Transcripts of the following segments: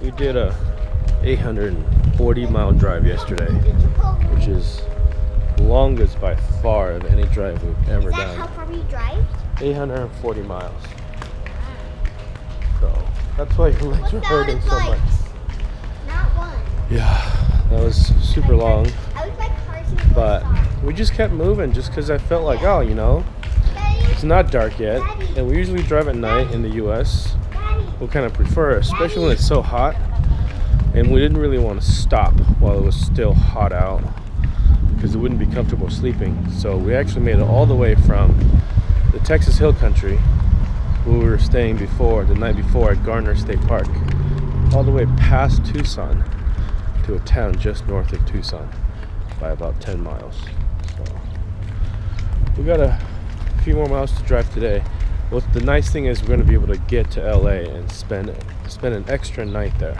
We did a 840-mile drive yesterday, which is the longest by far of any drive we've ever done. Is that how far we drive? 840 miles. So that's why your legs are hurting so much. Not one. Yeah, that was super long. I was like But we just kept moving just because I felt like, oh, you know, it's not dark yet. And we usually drive at night in the US. We kind of prefer it, especially when it's so hot. And we didn't really want to stop while it was still hot out because it wouldn't be comfortable sleeping. So we actually made it all the way from the Texas Hill Country, where we were staying before, the night before at Garner State Park, all the way past Tucson to a town just north of Tucson by about 10 miles. So we got a few more miles to drive today. Well, the nice thing is we're going to be able to get to LA and spend an extra night there,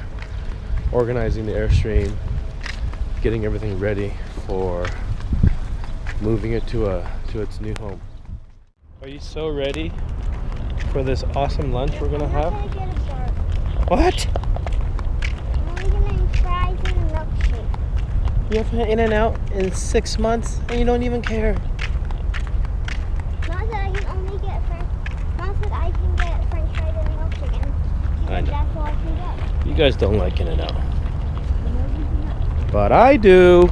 organizing the Airstream, getting everything ready for moving it to its new home. Are you so ready for this awesome lunch we're gonna have? What? I'm gonna try a milkshake. You haven't had In-N-Out in 6 months and you don't even care. Mom said I can only get Mom said I can get French fries and a milkshake, and I know. that's all I can get. You guys don't like In-N-Out. But I do.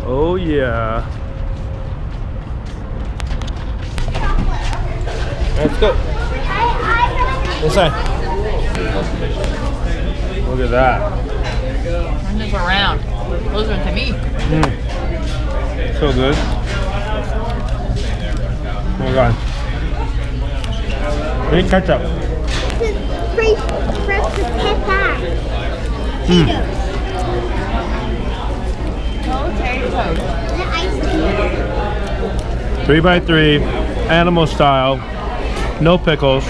Oh yeah. Let's go. This side. Look at that. Turn this around. Those are to me. So good. Oh my god. I need ketchup. This is fresh pepper. The ice cream. 3x3, animal style, no pickles.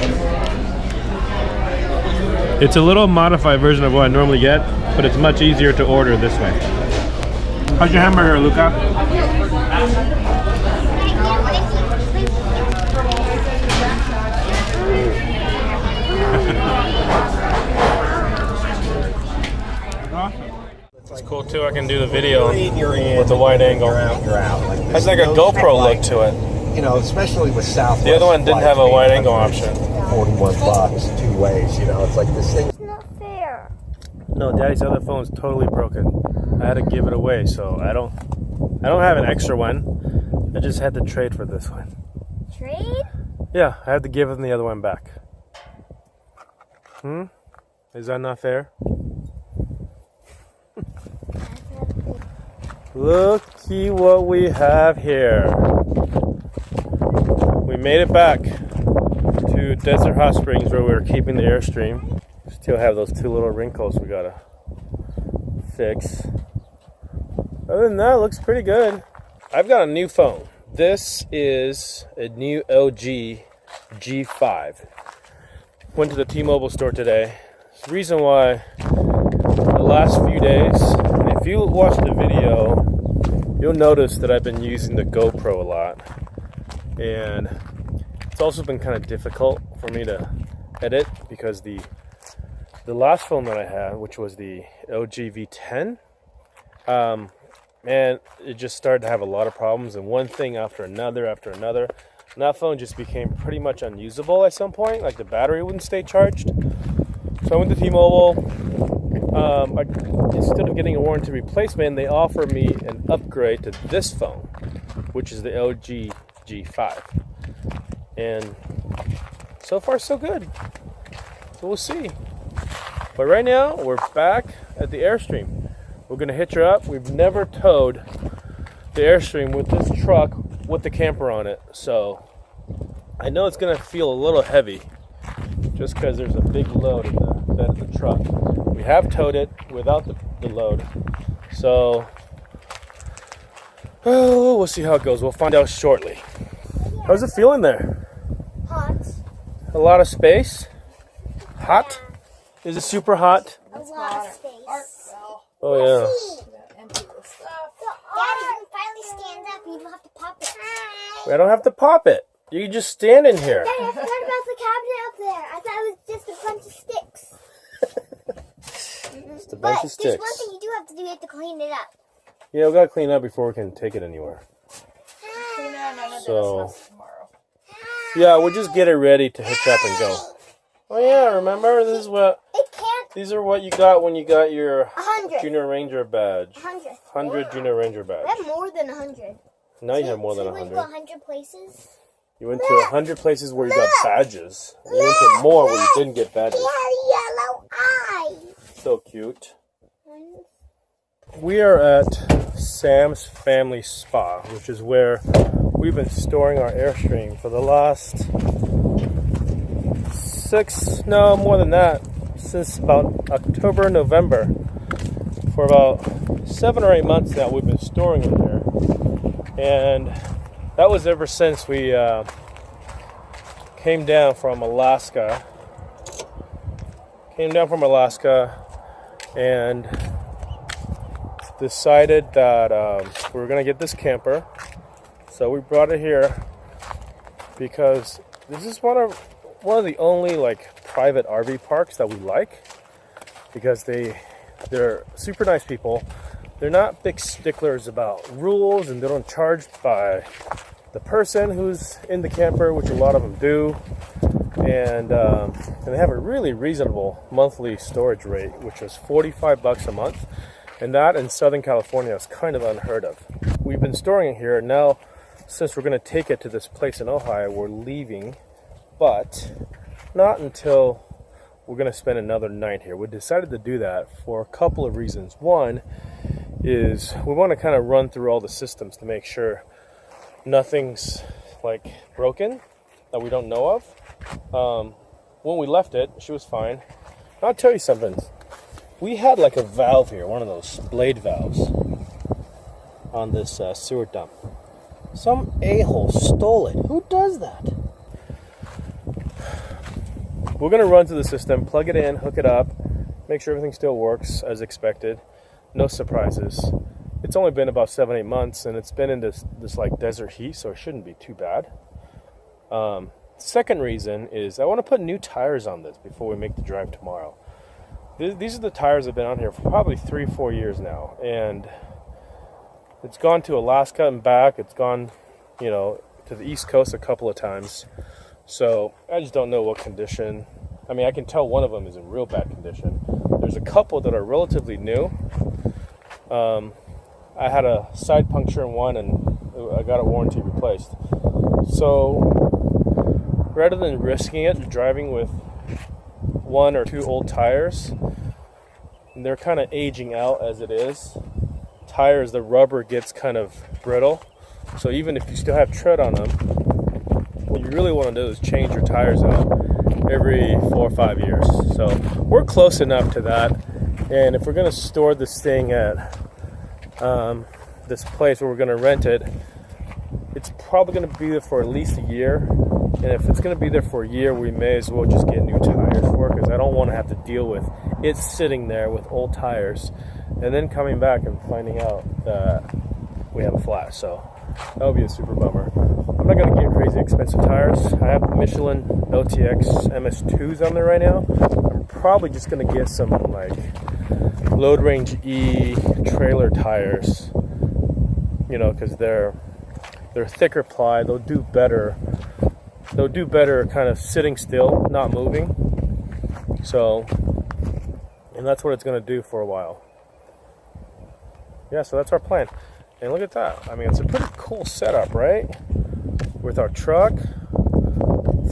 It's a little modified version of what I normally get, but it's much easier to order this way. How's your hamburger, Luca? It's cool too, I can do the video with a wide angle. Has like a GoPro look to it. You know, especially with Southwest. The other one didn't have a wide angle option. $41 two ways, you know, it's like this thing. It's not fair. No, Daddy's other phone's totally broken. I had to give it away, so I don't have an extra one. I just had to trade for this one. Trade? Yeah, I have to give him the other one back. Is that not fair? Looky what we have here. We made it back to Desert Hot Springs where we were keeping the Airstream. Still have those two little wrinkles we gotta fix. Other than that, it looks pretty good. I've got a new phone. This is a new LG G5. Went to the T-Mobile store today. The reason why the last few days, and if you watch the video, you'll notice that I've been using the GoPro a lot. And it's also been kind of difficult for me to edit because the last phone that I had, which was the LG V10, man, it just started to have a lot of problems, and one thing after another. And that phone just became pretty much unusable at some point. Like the battery wouldn't stay charged. So I went to T-Mobile. Instead of getting a warranty replacement, they offered me an upgrade to this phone, which is the LG G5. And so far, so good. So we'll see. But right now, we're back at the Airstream. We're going to hitch her up. We've never towed the Airstream with this truck with the camper on it. So I know it's going to feel a little heavy just because there's a big load in the bed of the truck. We have towed it without the load. So we'll see how it goes. We'll find out shortly. How's it feeling there? Hot. A lot of space? Hot? Is it super hot? A lot of space. Oh yeah. Empty the stuff. Daddy, you can finally stand up and you don't have to pop it. I don't have to pop it. You can just stand in here. Daddy, I forgot about the cabinet up there. I thought it was just a bunch of sticks. bunch of There's sticks. one thing you do have to do. You have to clean it up. Yeah, we gotta clean it up before we can take it anywhere. So, yeah, we'll just get it ready to hitch up and go. Oh yeah, remember? This is what. It can't. These are what you got when you got your 100. Junior Ranger badge. 100. 100 Junior Ranger badge. We have more than 100. Now you have more than We went 100. to 100 places. You went to 100 places where you got badges. You went to more where you didn't get badges. He had yellow eyes. So cute. We are at Sam's Family Spa, which is where we've been storing our Airstream for the last more than that, since about October, November. For about 7 or 8 months now, we've been storing it here. And that was ever since we came down from Alaska. And decided that we were going to get this camper. So we brought it here because this is one of the only like private RV parks that we like, because they're super nice people. They're not big sticklers about rules, and they don't charge by the person who's in the camper, which a lot of them do. And they have a really reasonable monthly storage rate, which is $45 a month. And that in Southern California is kind of unheard of. We've been storing it here. Now, since we're going to take it to this place in Ohio, we're leaving. But not until we're going to spend another night here. We decided to do that for a couple of reasons. One is we want to kind of run through all the systems to make sure nothing's like broken that we don't know of. When we left it, she was fine. I'll tell you something. We had like a valve here, one of those blade valves on this sewer dump. Some a-hole stole it. Who does that? We're going to run to the system, plug it in, hook it up, make sure everything still works as expected. No surprises. It's only been about 7-8 months, and it's been in this like desert heat, so it shouldn't be too bad. Second reason is I want to put new tires on this before we make the drive tomorrow. These are the tires that have been on here for probably 3-4 years now, and it's gone to Alaska and back. It's gone, to the East Coast a couple of times. So I just don't know what condition. I mean, I can tell one of them is in real bad condition. There's a couple that are relatively new. I had a side puncture in one, and I got a warranty replaced. So rather than risking it, driving with 1 or 2 old tires, and they're kind of aging out as it is. Tires, the rubber gets kind of brittle, so even if you still have tread on them, what you really want to do is change your tires out every 4 or 5 years. So we're close enough to that, and if we're going to store this thing at this place where we're going to rent it, it's probably going to be there for at least a year. And if it's going to be there for a year, we may as well just get new tires for it, because I don't want to have to deal with it sitting there with old tires and then coming back and finding out that we have a flat. So that would be a super bummer. I'm not going to get crazy expensive tires. I have Michelin LTX MS2s on there right now. I'm probably just going to get some like Load Range E trailer tires, because they're thicker ply. They'll do better kind of sitting still, not moving. So, and that's what it's going to do for a while. Yeah, so that's our plan. And look at that. I mean, it's a pretty cool setup, right? With our truck,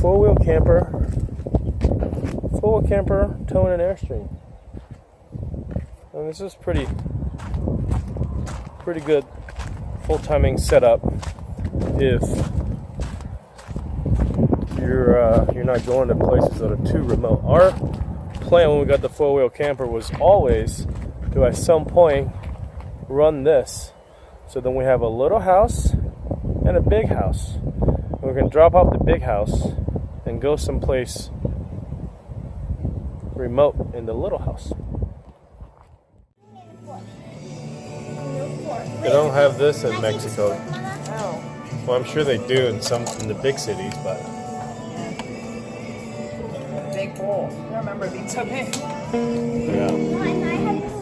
four-wheel camper, towing an Airstream. And this is pretty good full-timing setup if you're not going to places that are too remote. Our plan when we got the four-wheel camper was always to at some point run this, so then we have a little house and a big house. And we're going to drop off the big house and go someplace remote in the little house. They don't have this in Mexico. Well, I'm sure they do in the big cities, but big bowl. I remember being so big. yeah.